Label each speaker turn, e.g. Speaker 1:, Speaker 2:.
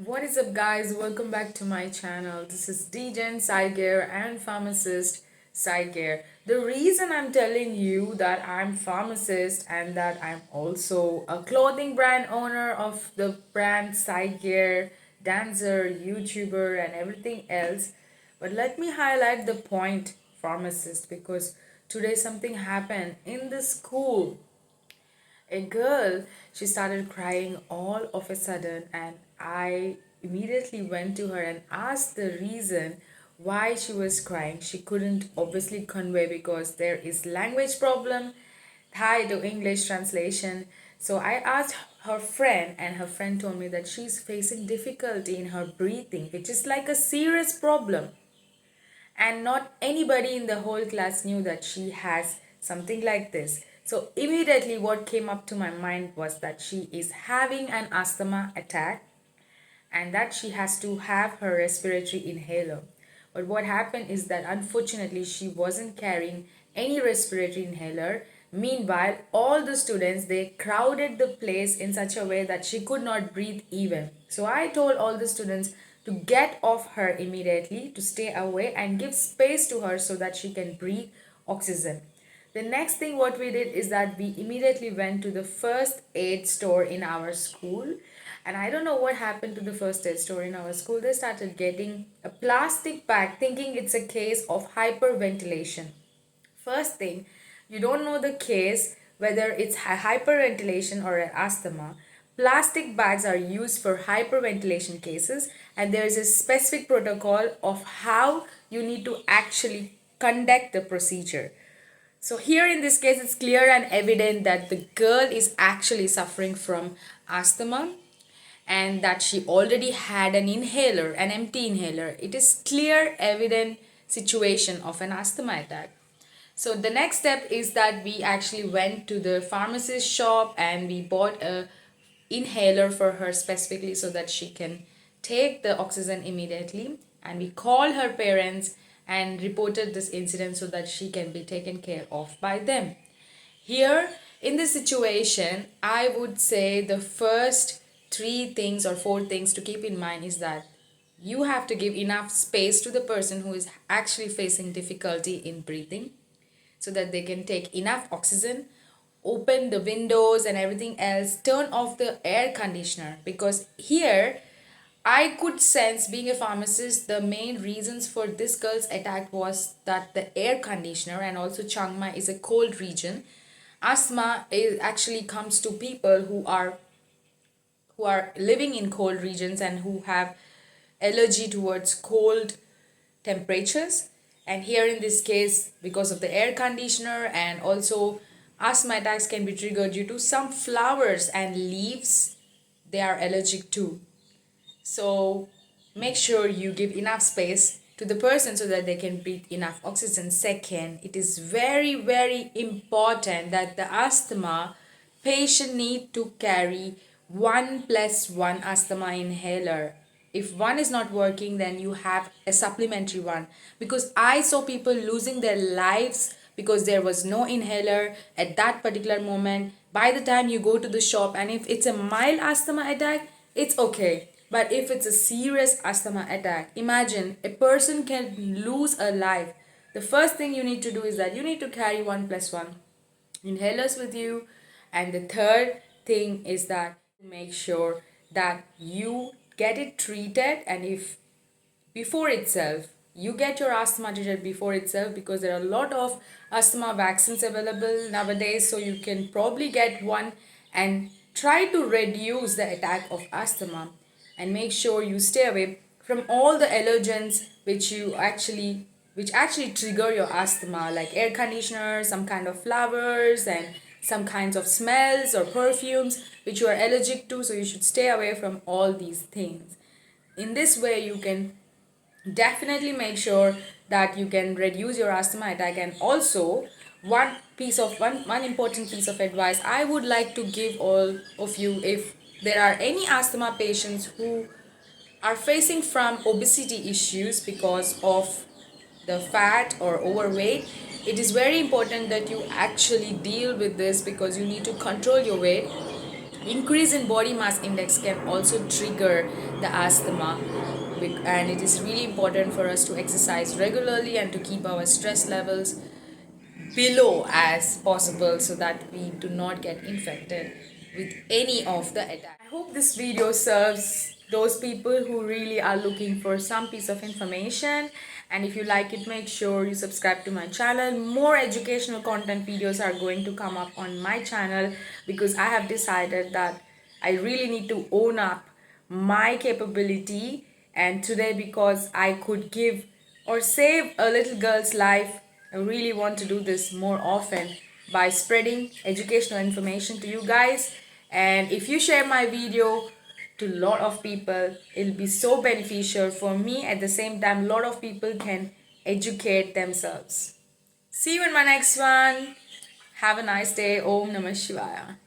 Speaker 1: What is up, guys? Welcome back to my channel. This is DJen Side Gear and pharmacist Side Gear. The reason I'm telling you that I'm pharmacist and that I'm also a clothing brand owner of the brand Side Gear, dancer, YouTuber, and everything else. But let me highlight the point pharmacist because today something happened in the school. A girl, she started crying all of a sudden, and I immediately went to her and asked the reason why she was crying. She couldn't obviously convey because there is language problem, Thai to English translation. So I asked her friend, and her friend told me that she's facing difficulty in her breathing, which is like a serious problem, and not anybody in the whole class knew that she has something like this. So immediately what came up to my mind was that she is having an asthma attack and that she has to have her respiratory inhaler. But what happened is that unfortunately she wasn't carrying any respiratory inhaler. Meanwhile, all the students, they crowded the place in such a way that she could not breathe even. So I told all the students to get off her immediately, to stay away and give space to her so that she can breathe oxygen. The next thing what we did is that we immediately went to the first aid store in our school, and I don't know what happened to the first aid store in our school. They started getting a plastic bag thinking it's a case of hyperventilation. First thing, you don't know the case whether it's hyperventilation or an asthma. Plastic bags are used for hyperventilation cases, and there is a specific protocol of how you need to actually conduct the procedure. So here in this case, it's clear and evident that the girl is actually suffering from asthma and that she already had an inhaler, an empty inhaler. It is clear, evident situation of an asthma attack. So the next step is that we actually went to the pharmacist shop and we bought a inhaler for her specifically so that she can take the oxygen immediately, and we called her parents and reported this incident so that she can be taken care of by them. Here in this situation, I would say the first three things or four things to keep in mind is that you have to give enough space to the person who is actually facing difficulty in breathing so that they can take enough oxygen. Open the windows and everything else, turn off the air conditioner, because here I could sense, being a pharmacist, the main reasons for this girl's attack was that the air conditioner, and also Chiang Mai is a cold region. Asthma is actually comes to people who are living in cold regions and who have allergy towards cold temperatures. And here in this case, because of the air conditioner, and also asthma attacks can be triggered due to some flowers and leaves they are allergic to. So make sure you give enough space to the person so that they can breathe enough oxygen. Second, it is very, very important that the asthma patient need to carry 1+1 asthma inhaler. If one is not working, then you have a supplementary one, because I saw people losing their lives because there was no inhaler at that particular moment. By the time you go to the shop, and if it's a mild asthma attack, it's okay, but if it's a serious asthma attack, imagine a person can lose a life. The first thing you need to do is that you need to carry 1+1 inhalers with you. And the third thing is that make sure that you get it treated, and if before itself you get your asthma treated before itself, because there are a lot of asthma vaccines available nowadays, so you can probably get one and try to reduce the attack of asthma, and make sure you stay away from all the allergens which actually trigger your asthma, like air conditioners, some kind of flowers, and some kinds of smells or perfumes which you are allergic to. So you should stay away from all these things. In this way you can definitely make sure that you can reduce your asthma attack. And also, one important piece of advice I would like to give all of you: if there are any asthma patients who are facing from obesity issues because of the fat or overweight, it is very important that you actually deal with this, because you need to control your weight. increase in body mass index can also trigger the asthma, and it is really important for us to exercise regularly and to keep our stress levels below as possible so that we do not get infected with any of the attacks. I hope this video serves those people who really are looking for some piece of information, and if you like it, make sure you subscribe to my channel. More educational content videos are going to come up on my channel because I have decided that I really need to own up my capability, and today, because I could give or save a little girl's life, I really want to do this more often by spreading educational information to you guys. And if you share my video to a lot of people, it'll be so beneficial for me. At the same time, a lot of people can educate themselves. See you in my next one. Have a nice day. Om Namah Shivaya.